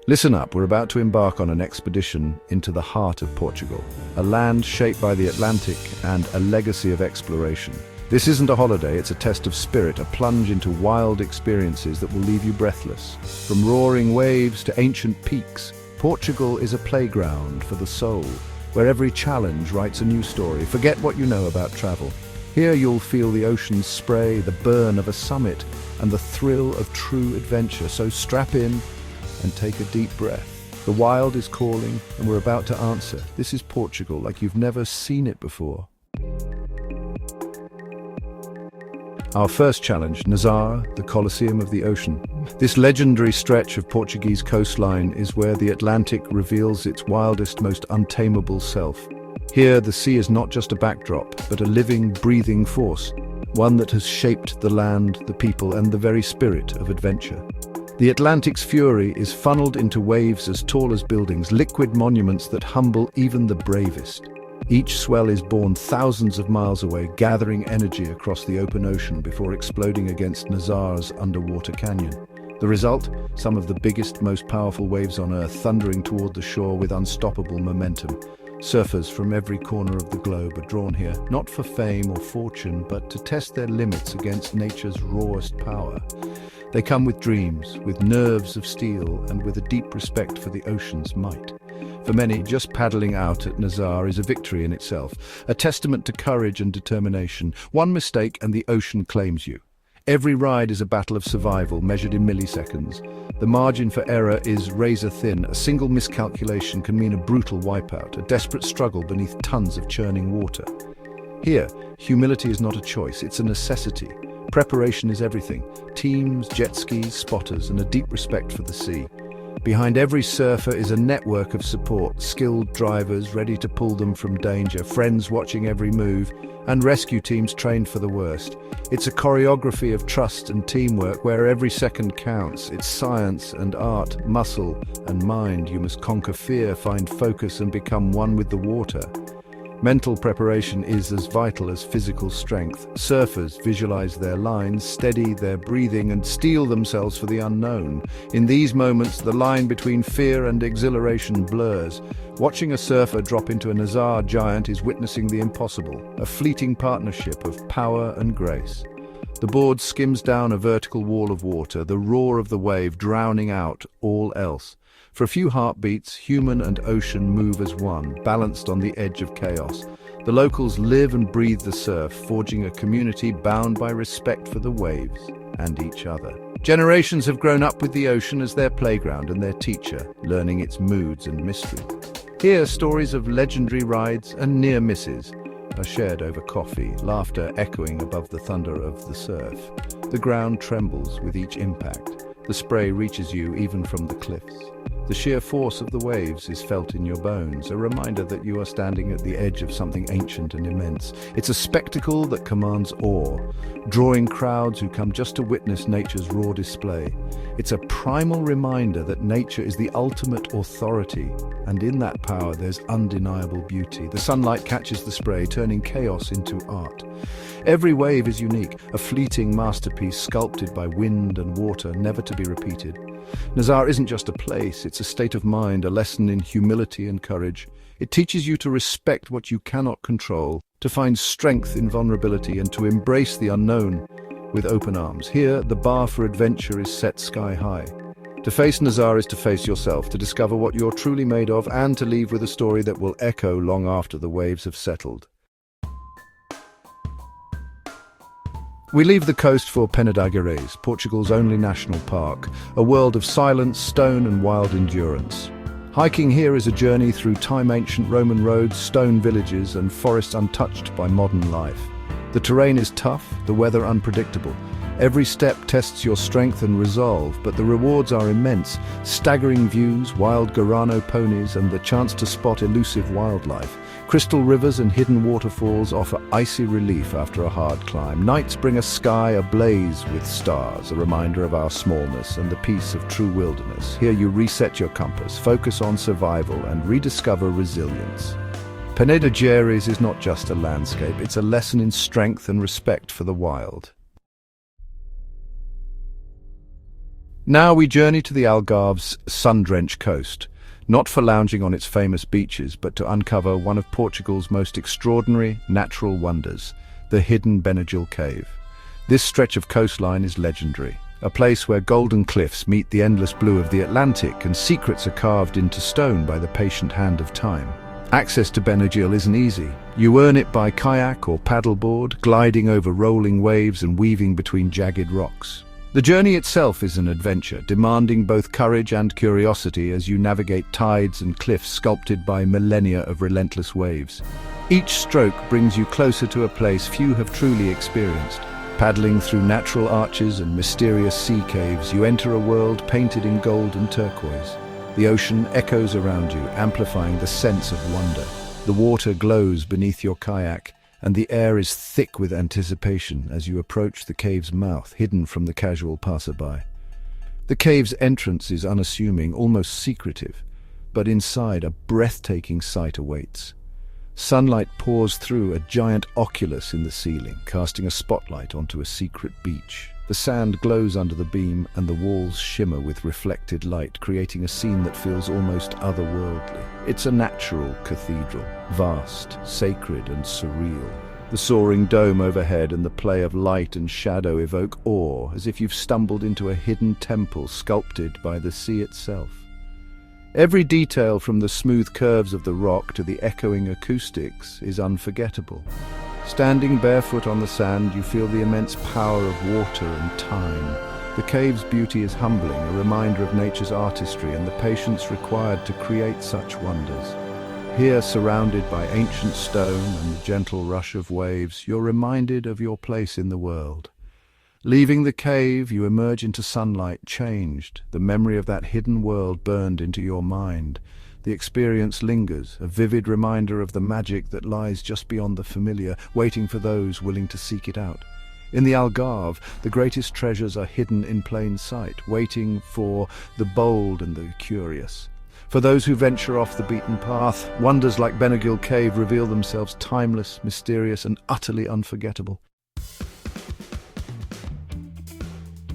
Listen up, we're about to embark on an expedition into the heart of Portugal, a land shaped by the Atlantic and a legacy of exploration. This isn't a holiday, it's a test of spirit, a plunge into wild experiences that will leave you breathless. From roaring waves to ancient peaks, Portugal is a playground for the soul, where every challenge writes a new story. Forget what you know about travel. Here you'll feel the ocean's spray, the burn of a summit, and the thrill of true adventure. So strap in and take a deep breath. The wild is calling, and we're about to answer. This is Portugal like you've never seen it before. Our first challenge, Nazaré, the Colosseum of the ocean. This legendary stretch of Portuguese coastline is where the Atlantic reveals its wildest, most untamable self. Here, the sea is not just a backdrop, but a living, breathing force, one that has shaped the land, the people, and the very spirit of adventure. The Atlantic's fury is funneled into waves as tall as buildings, liquid monuments that humble even the bravest. Each swell is born thousands of miles away, gathering energy across the open ocean before exploding against Nazaré's underwater canyon. The result? Some of the biggest, most powerful waves on Earth thundering toward the shore with unstoppable momentum. Surfers from every corner of the globe are drawn here, not for fame or fortune, but to test their limits against nature's rawest power. They come with dreams, with nerves of steel, and with a deep respect for the ocean's might. For many, just paddling out at Nazaré is a victory in itself, a testament to courage and determination. One mistake and the ocean claims you. Every ride is a battle of survival, measured in milliseconds. The margin for error is razor thin. A single miscalculation can mean a brutal wipeout, a desperate struggle beneath tons of churning water. Here, humility is not a choice, it's a necessity. Preparation is everything. Teams, jet skis, spotters, and a deep respect for the sea. Behind every surfer is a network of support, skilled drivers ready to pull them from danger, friends watching every move, and rescue teams trained for the worst. It's a choreography of trust and teamwork where every second counts. It's science and art, muscle and mind. You must conquer fear, find focus, and become one with the water. Mental preparation is as vital as physical strength. Surfers visualize their lines, steady their breathing, and steel themselves for the unknown. In these moments, the line between fear and exhilaration blurs. Watching a surfer drop into a Nazaré giant is witnessing the impossible, a fleeting partnership of power and grace. The board skims down a vertical wall of water, the roar of the wave drowning out all else. For a few heartbeats, human and ocean move as one, balanced on the edge of chaos. The locals live and breathe the surf, forging a community bound by respect for the waves and each other. Generations have grown up with the ocean as their playground and their teacher, learning its moods and mystery. Here, stories of legendary rides and near misses are shared over coffee, laughter echoing above the thunder of the surf. The ground trembles with each impact. The spray reaches you even from the cliffs. The sheer force of the waves is felt in your bones, a reminder that you are standing at the edge of something ancient and immense. It's a spectacle that commands awe, drawing crowds who come just to witness nature's raw display. It's a primal reminder that nature is the ultimate authority, and in that power there's undeniable beauty. The sunlight catches the spray, turning chaos into art. Every wave is unique, a fleeting masterpiece sculpted by wind and water, never to be repeated. Nazaré isn't just a place, it's a state of mind, a lesson in humility and courage. It teaches you to respect what you cannot control, to find strength in vulnerability, and to embrace the unknown with open arms. Here, the bar for adventure is set sky high. To face Nazaré is to face yourself, to discover what you're truly made of, and to leave with a story that will echo long after the waves have settled. We leave the coast for Penedagures, Portugal's only national park, a world of silence, stone and wild endurance. Hiking here is a journey through time-ancient Roman roads, stone villages and forests untouched by modern life. The terrain is tough, the weather unpredictable. Every step tests your strength and resolve, but the rewards are immense. Staggering views, wild guarano ponies and the chance to spot elusive wildlife. Crystal rivers and hidden waterfalls offer icy relief after a hard climb. Nights bring a sky ablaze with stars, a reminder of our smallness and the peace of true wilderness. Here you reset your compass, focus on survival and rediscover resilience. Penedagures is not just a landscape, it's a lesson in strength and respect for the wild. Now we journey to the Algarve's sun-drenched coast, not for lounging on its famous beaches, but to uncover one of Portugal's most extraordinary natural wonders, the hidden Benagil Cave. This stretch of coastline is legendary, a place where golden cliffs meet the endless blue of the Atlantic and secrets are carved into stone by the patient hand of time. Access to Benagil isn't easy. You earn it by kayak or paddleboard, gliding over rolling waves and weaving between jagged rocks. The journey itself is an adventure, demanding both courage and curiosity as you navigate tides and cliffs sculpted by millennia of relentless waves. Each stroke brings you closer to a place few have truly experienced. Paddling through natural arches and mysterious sea caves, you enter a world painted in gold and turquoise. The ocean echoes around you, amplifying the sense of wonder. The water glows beneath your kayak, and the air is thick with anticipation as you approach the cave's mouth, hidden from the casual passerby. The cave's entrance is unassuming, almost secretive, but inside a breathtaking sight awaits. Sunlight pours through a giant oculus in the ceiling, casting a spotlight onto a secret beach. The sand glows under the beam and the walls shimmer with reflected light, creating a scene that feels almost otherworldly. It's a natural cathedral, vast, sacred and surreal. The soaring dome overhead and the play of light and shadow evoke awe, as if you've stumbled into a hidden temple sculpted by the sea itself. Every detail, from the smooth curves of the rock to the echoing acoustics, is unforgettable. Standing barefoot on the sand, you feel the immense power of water and time. The cave's beauty is humbling, a reminder of nature's artistry and the patience required to create such wonders. Here, surrounded by ancient stone and the gentle rush of waves, you're reminded of your place in the world. Leaving the cave, you emerge into sunlight, changed. The memory of that hidden world burned into your mind. The experience lingers, a vivid reminder of the magic that lies just beyond the familiar, waiting for those willing to seek it out. In the Algarve, the greatest treasures are hidden in plain sight, waiting for the bold and the curious. For those who venture off the beaten path, wonders like Benagil Cave reveal themselves timeless, mysterious, and utterly unforgettable.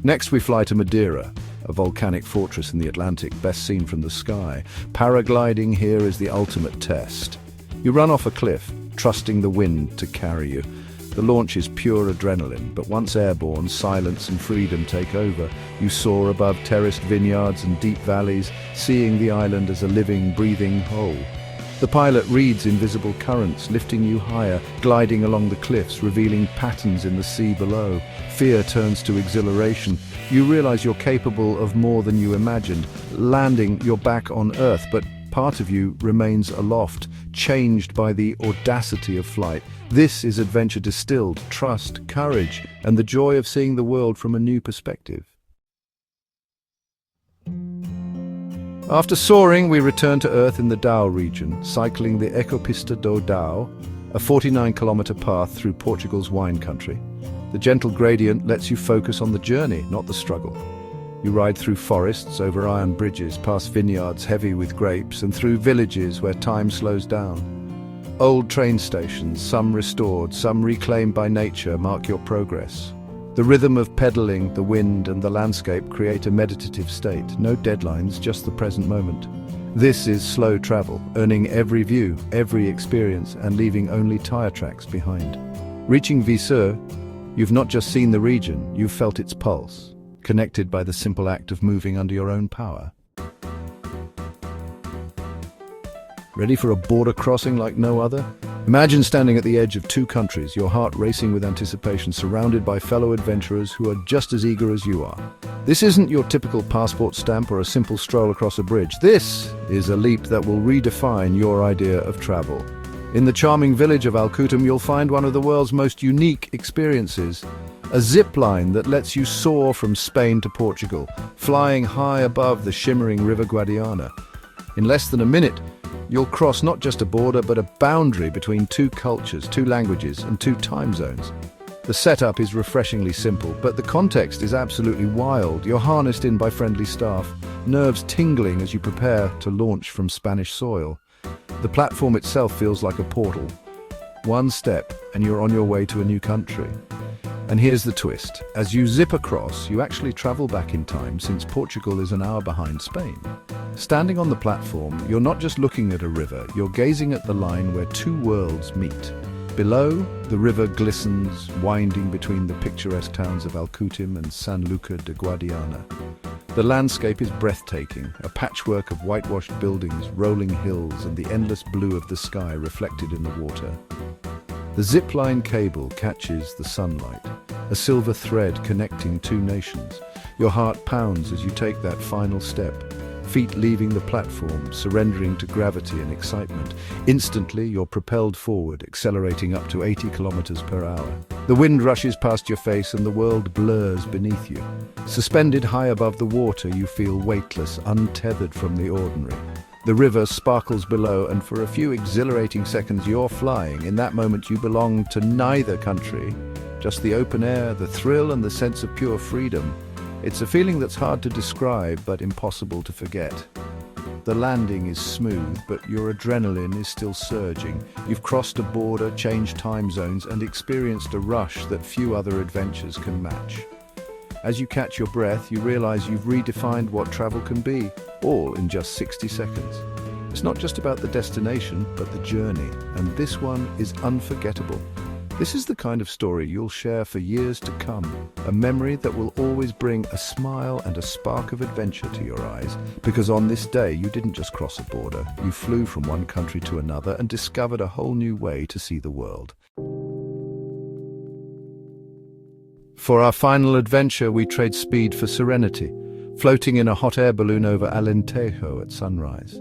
Next we fly to Madeira, a volcanic fortress in the Atlantic, best seen from the sky. Paragliding here is the ultimate test. You run off a cliff, trusting the wind to carry you. The launch is pure adrenaline, but once airborne, silence and freedom take over. You soar above terraced vineyards and deep valleys, seeing the island as a living, breathing whole. The pilot reads invisible currents, lifting you higher, gliding along the cliffs, revealing patterns in the sea below. Fear turns to exhilaration. You realize you're capable of more than you imagined. Landing, you're back on Earth, but part of you remains aloft, changed by the audacity of flight. This is adventure distilled, trust, courage, and the joy of seeing the world from a new perspective. After soaring, we return to Earth in the Dow region, cycling the Ecopista do Dow, a 49-kilometer path through Portugal's wine country. The gentle gradient lets you focus on the journey, not the struggle. You ride through forests, over iron bridges, past vineyards heavy with grapes, and through villages where time slows down. Old train stations, some restored, some reclaimed by nature, mark your progress. The rhythm of pedaling, the wind, and the landscape create a meditative state. No deadlines, just the present moment. This is slow travel, earning every view, every experience, and leaving only tire tracks behind. Reaching Viseu, you've not just seen the region, you've felt its pulse, connected by the simple act of moving under your own power. Ready for a border crossing like no other? Imagine standing at the edge of two countries, your heart racing with anticipation, surrounded by fellow adventurers who are just as eager as you are. This isn't your typical passport stamp or a simple stroll across a bridge. This is a leap that will redefine your idea of travel. In the charming village of Alcutum, you'll find one of the world's most unique experiences. A zip line that lets you soar from Spain to Portugal, flying high above the shimmering River Guadiana. In less than a minute, you'll cross not just a border, but a boundary between two cultures, two languages, and two time zones. The setup is refreshingly simple, but the context is absolutely wild. You're harnessed in by friendly staff, nerves tingling as you prepare to launch from Spanish soil. The platform itself feels like a portal. One step, and you're on your way to a new country. And here's the twist. As you zip across, you actually travel back in time since Portugal is an hour behind Spain. Standing on the platform, you're not just looking at a river, you're gazing at the line where two worlds meet. Below, the river glistens, winding between the picturesque towns of Alcutim and San Lucar de Guadiana. The landscape is breathtaking, a patchwork of whitewashed buildings, rolling hills, and the endless blue of the sky reflected in the water. The zipline cable catches the sunlight, a silver thread connecting two nations. Your heart pounds as you take that final step, feet leaving the platform, surrendering to gravity and excitement. Instantly, you're propelled forward, accelerating up to 80 kilometers per hour. The wind rushes past your face and the world blurs beneath you. Suspended high above the water, you feel weightless, untethered from the ordinary. The river sparkles below, and for a few exhilarating seconds you're flying. In that moment you belong to neither country, just the open air, the thrill and the sense of pure freedom. It's a feeling that's hard to describe but impossible to forget. The landing is smooth, but your adrenaline is still surging. You've crossed a border, changed time zones, and experienced a rush that few other adventures can match. As you catch your breath, you realize you've redefined what travel can be, all in just 60 seconds. It's not just about the destination, but the journey, and this one is unforgettable. This is the kind of story you'll share for years to come, a memory that will always bring a smile and a spark of adventure to your eyes, because on this day you didn't just cross a border, you flew from one country to another and discovered a whole new way to see the world. For our final adventure, we trade speed for serenity, floating in a hot air balloon over Alentejo at sunrise.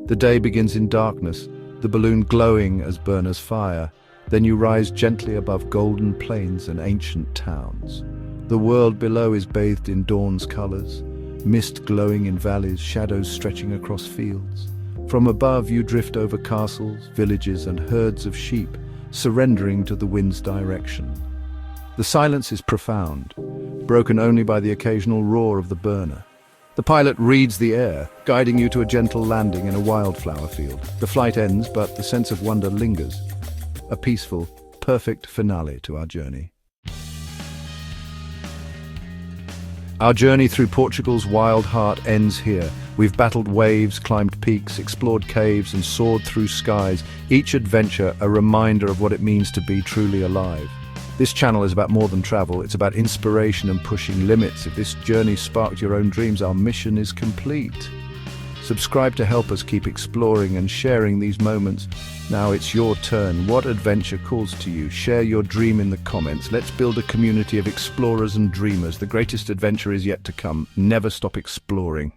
The day begins in darkness, the balloon glowing as burner's fire. Then you rise gently above golden plains and ancient towns. The world below is bathed in dawn's colors, mist glowing in valleys, shadows stretching across fields. From above you drift over castles, villages and herds of sheep, surrendering to the wind's direction. The silence is profound, broken only by the occasional roar of the burner. The pilot reads the air, guiding you to a gentle landing in a wildflower field. The flight ends, but the sense of wonder lingers. A peaceful, perfect finale to our journey. Our journey through Portugal's wild heart ends here. We've battled waves, climbed peaks, explored caves, and soared through skies. Each adventure a reminder of what it means to be truly alive. This channel is about more than travel, it's about inspiration and pushing limits. If this journey sparked your own dreams, our mission is complete. Subscribe to help us keep exploring and sharing these moments. Now it's your turn. What adventure calls to you? Share your dream in the comments. Let's build a community of explorers and dreamers. The greatest adventure is yet to come. Never stop exploring.